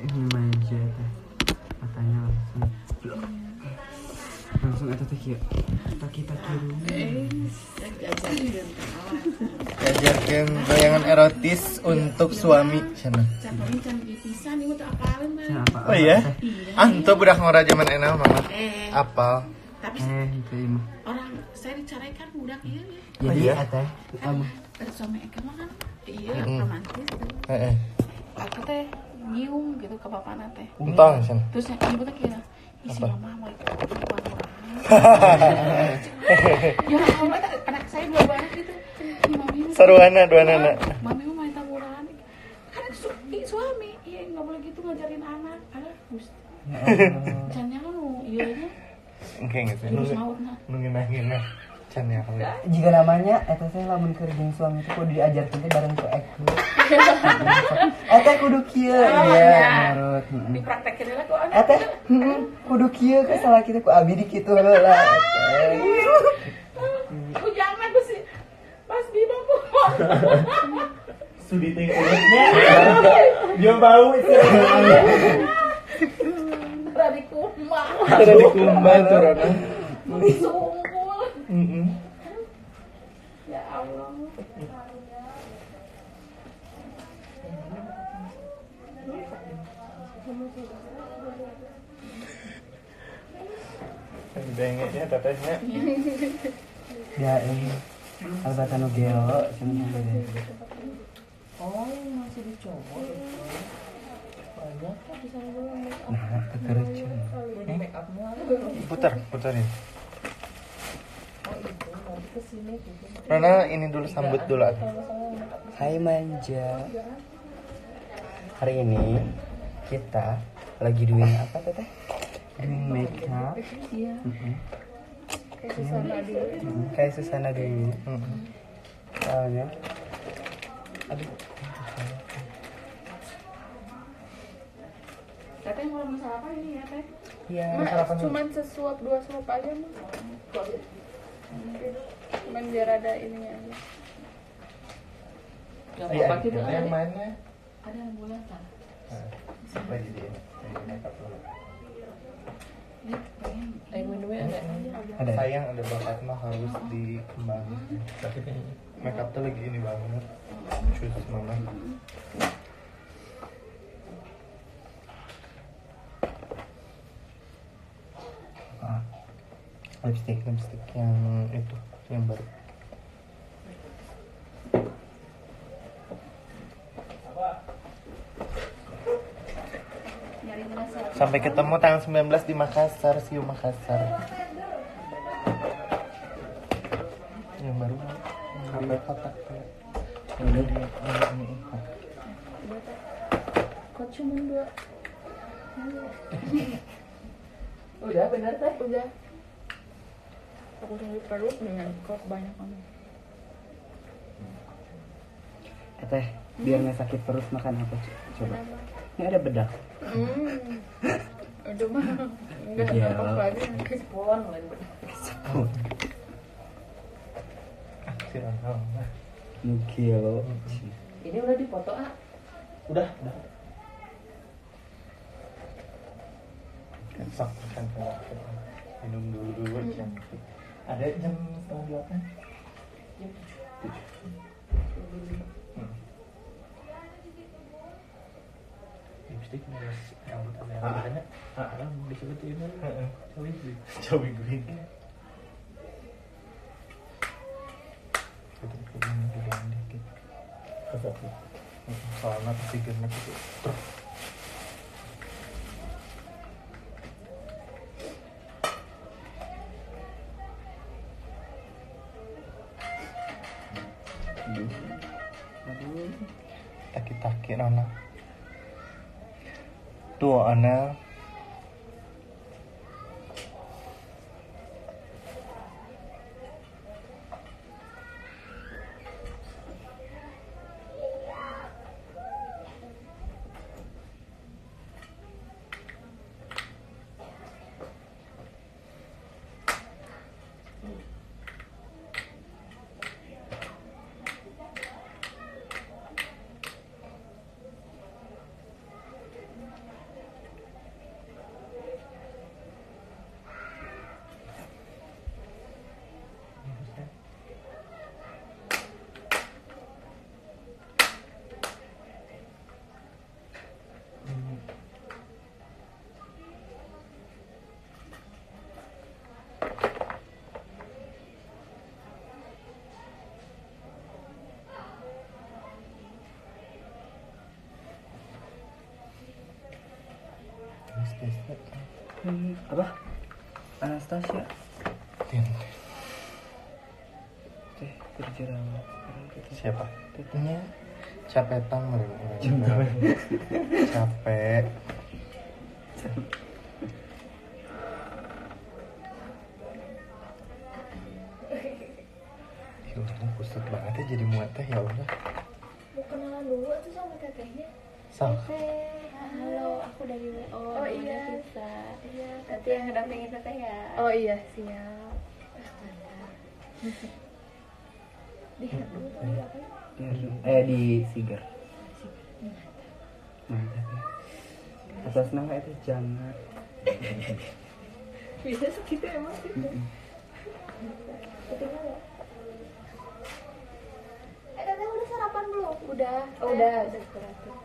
ini manja teh katanya langsung eta teh kieu taki-taki diajarkeun bayangan erotis untuk suami cenah. Oh iya? Anto budak ngora zaman enak mama. Apa? Tapi itu mah orang saya diceraikan budak ieu jadi iya? teh kamu suami Eka mah kan iya romantis tuh. Heeh. Aku teh nyium gitu ke bapakna teh. Entong cenah. Terus ibu teh kira isi mama mau ikut ya Allah, anak saya dua anak gitu. Saruana dua anak. Mami mau main taburan. Kan suami, iya nggak boleh gitu ngajarin anak. Ada gusti. Jangan lu, iya nya. Oke gitu. Terus mautna. Nungin-nungin can ya kalau. jika namanya eta teh lamun keur jeung suami teh kudu diajarkeun teh bareng ku ek. Eta kudu kieu ya menurut. Dipraktekin lah kok anak. Eta kudu kieu ke salah kita ku abi di kitu heula. Ku jangan tuh sih. Pas di bangku. Sudi teh kulitnya. Dia bau itu. Tadi kumbang. Ada di kumbang tuh Rona. Sungguh. Ya Allah. Bengeknya tetehnya. Ya ini albatano gelo cenah teh. Oh, masih dicoba. Banyak kan di sana dulu make up. Nah, kekerucun. Make upnya. Puterin. Oh itu, nanti kesini gitu. Rona ini dulu sambut dulu. Hai manja. Hari ini kita lagi doing apa teh? Doing make up. Iya. Kayak Susana dulu. Kayak Susana dulu. Soalnya aduh. Teteh mau masak apa ini ya teh? Iya, Mas, cuman sesuap dua suap aja mas. Cuman biar ada ininya aja. Gak Iya, apa-apa gitu yang ada. mana? Ada ambulan tak? Sampai di sini. Makeup dulu. Ini pengen air minumnya ada. Ada. Sayang ada bakat mah harus dikembangin. Makeup tuh lagi ini banget. Cus mama. Lipstick yang itu yang baru. Sampai ketemu tanggal 19 di Makassar, see you Makassar. Yang baru sampai kotak kayak udah ini. Kok cuma dua? Udah benar teh? Udah. Aku cari perut dengan kok banyak banget. Teh, biar nggak sakit perut makan apa coba? Ini ada bedak. Aduh mah enggak Iya. apa lagi nanti spon lain benar. Mukil. Ini udah dipoto ah. Udah. Sok kan minum dulu jam. Ada jam 7:30. Jam 7. Lipstick rambut ada disebut ini cawi green soalnya pasti gemet itu taki-taki nona tuh ana Apa? Anastasia. Teh berjerawat. Siapa? Tetenya capetan mereka. Capek. Ya udah kusut banget ya jadi muat teh ya udah. Mau kenalan dulu tuh sama tetehnya. Sama. Teteh, halo, aku dari WO. Oh iya. Bisa. Iya, Nanti yang ngedampingin teteh ya. Oh iya, siap. Di dulu tadi apa ya? Di Siger. Mantap ya. Atas nama itu jangan. Bisa segitu emang sih. Ketinggal ya? Teteh udah sarapan belum? Udah. Oh, udah sarapan.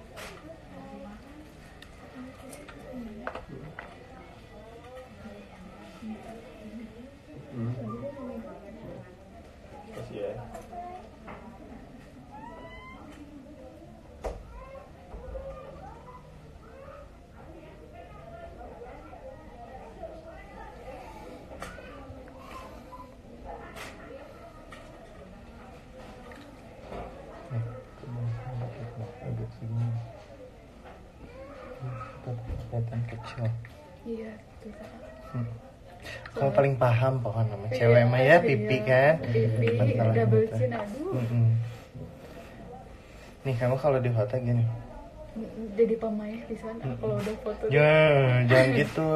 Kasih ya. Agak segini. Kelihatan kecil. Iya, tuh. Kamu paling paham pokoknya nama cewek mah ya pipi kan. Pipi, Masalah double gitu. chin, aduh. Nih kamu kalau di hotel gini. Jadi pemain di sana kalau udah foto. Ya, jangan gitu.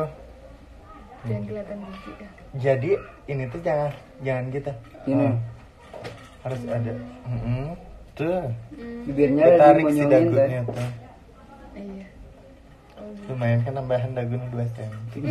Jangan kelihatan gigi ya. Jadi ini tuh jangan gitu. Ini. Harus ada. Tuh. Bibirnya Ditarik si dimonyongin dagunya teh. tuh. Iya. Lumayan kan nambahan dagu 2 cm.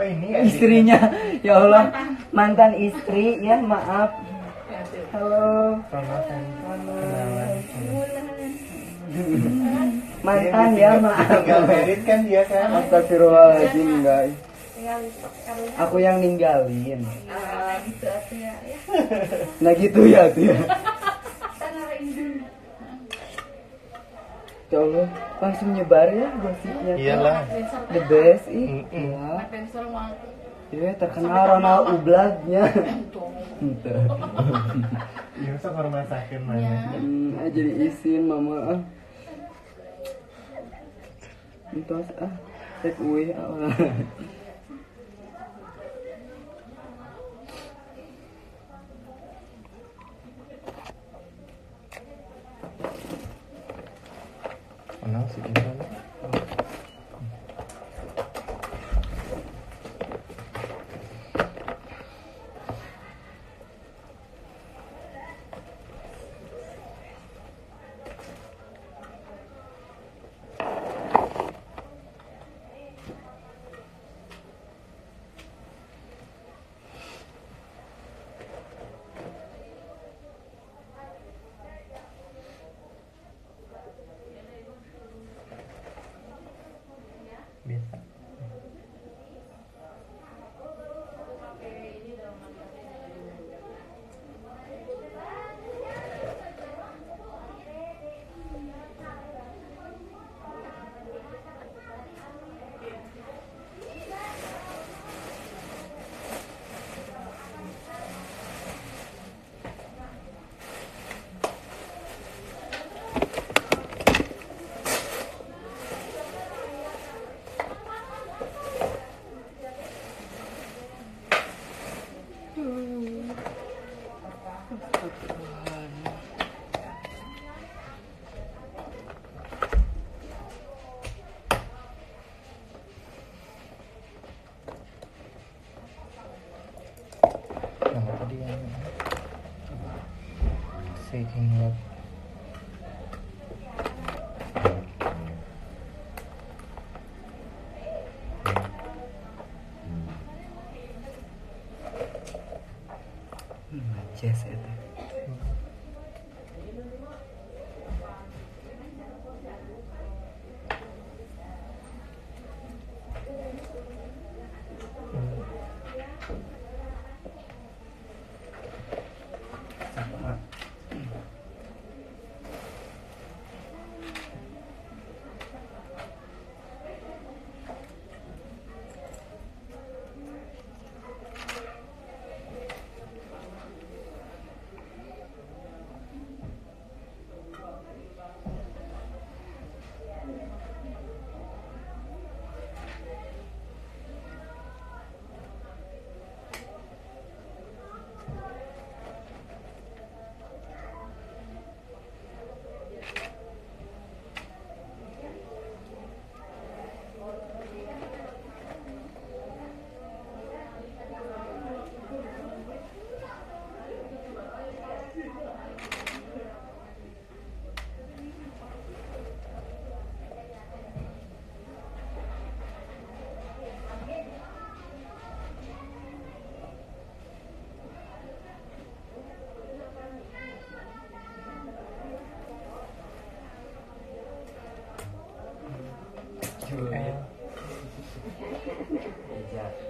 Oh ini Istrinya, ya Allah, mantan istri ya, maaf. Halo. Mantan ya, maaf. Tinggal merit kan dia kan. Astagfirullahaladzim, guys. Aku yang ninggalin. Gitu atuh ya. Nah gitu ya tuh ya. Ya Allah, langsung nyebar ya gosipnya. Iyalah. The best ih. Ya. Dancer mah Iya, terkenal Ronald Ublagnya. Ente. Ya sok rumah sakit mana. Jadi isin mama ah. Entos ah. Take away ah. Kenal sih itu. Shaking Love. Jazz itu.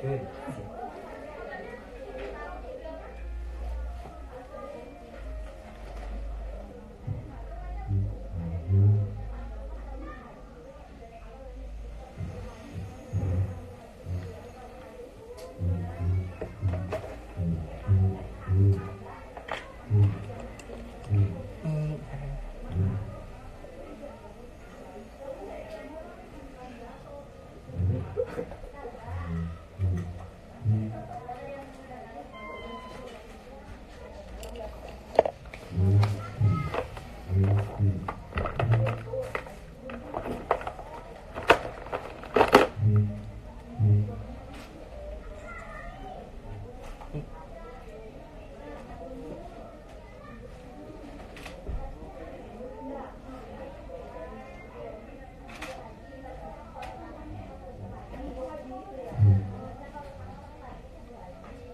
Good.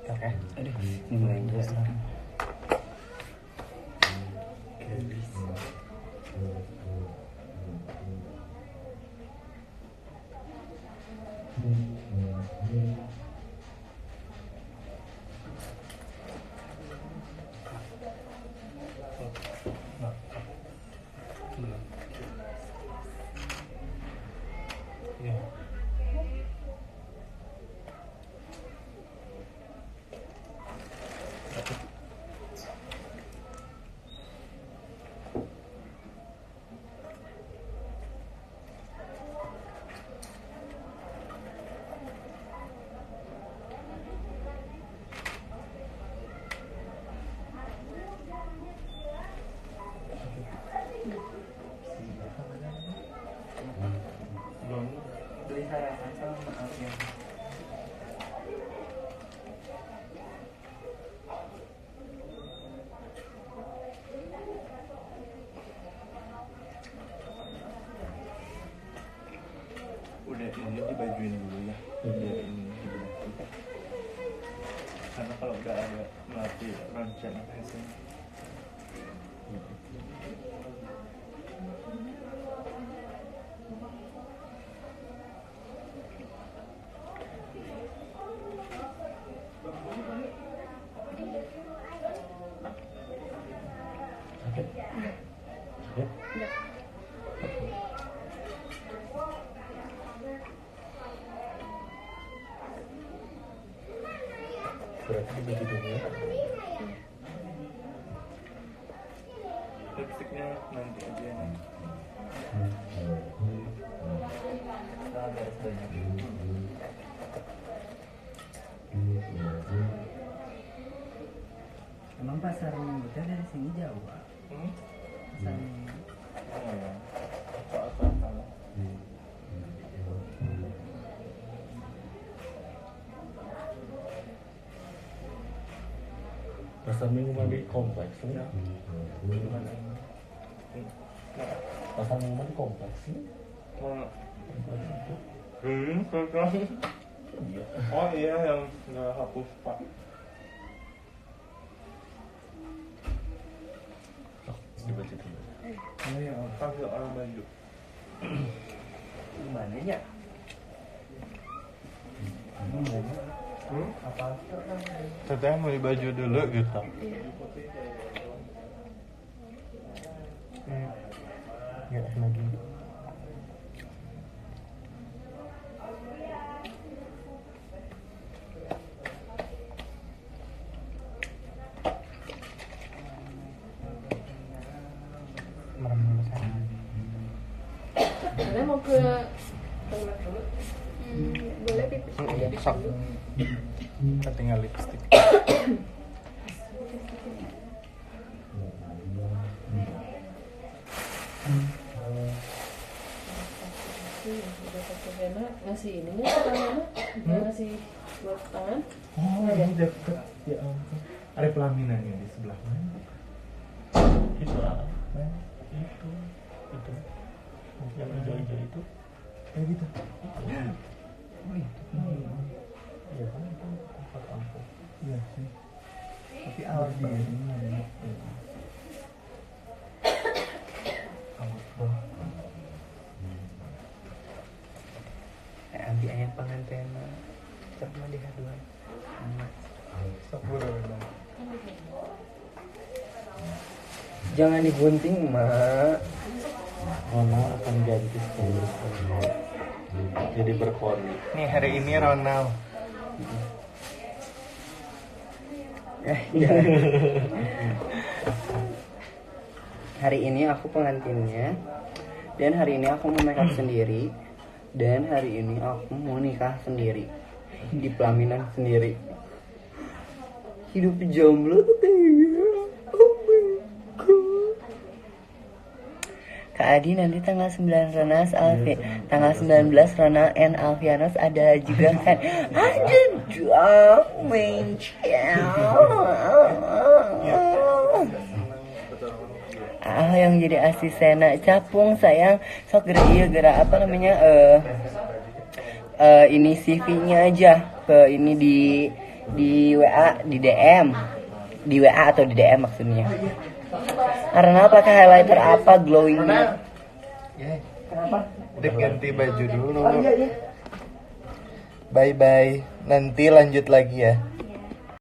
Oke. Aduh, mulai gua. Ya. Belum. Beli sarapan sama maaf ya. Udah ini dibajuin dulu ya. Biar ini dibedakin. Karena kalau udah ada melatih rancang biasanya. Berarti dibagi dulu ya. Lipstiknya nanti aja nih. Salah beres banyak. Emang pasar minggu teh dari sini jauh, Pak? Pasar minggu. Oh ya. Apa salah? Pasar Minggu mah di kompleks nih. Gimana? Pasar Minggu mah di kompleks nih. Mana? Kompleks itu. Sekarang. Iya. Oh iya yang nggak hapus pak. Sok, dibaca dulu. Ini yang kasih orang baju. Gimana ya? Apa? Teteh mau beli baju dulu gitu. Ya, lagi. Merem dulu sana. Karena mau ke toilet dulu. Boleh pipis aja di Sok. dulu. Kita tinggal lipstick. Ngasih ininya ke tangan, ngasih buat tangan. Oh, ini deket. Ya ampun. Ada pelaminannya di sebelah mana? Itu lah. Itu. Yang hijau-hijau itu. Gitu. Iya kan itu tempat ampuh. Iya sih. Tapi alat dia ini. Ambil ayam pengantin cek mah di haduan. Sok bener. Jangan digunting, Mak. Rona akan ganti stylus jadi berkoni. Nih hari ini Ronald. Ya. Hari ini aku pengantinnya. Dan hari ini aku mau make up sendiri. Dan hari ini aku mau nikah sendiri. Di pelaminan sendiri. Hidup jomblo tuh kayak oh my god. Kak Adi nanti tanggal 9 Ronas Alfi, tanggal 19 Ronald and Alfianos ada juga kan. Ada dong yang jadi asisena capung sayang sok gerak apa namanya ini CV-nya aja ke ini di WA di DM di WA atau di DM maksudnya. Karena pakai highlighter apa glowing banget. Kenapa? Dek ganti baju dulu. Oh iya. Bye bye. Nanti lanjut lagi ya.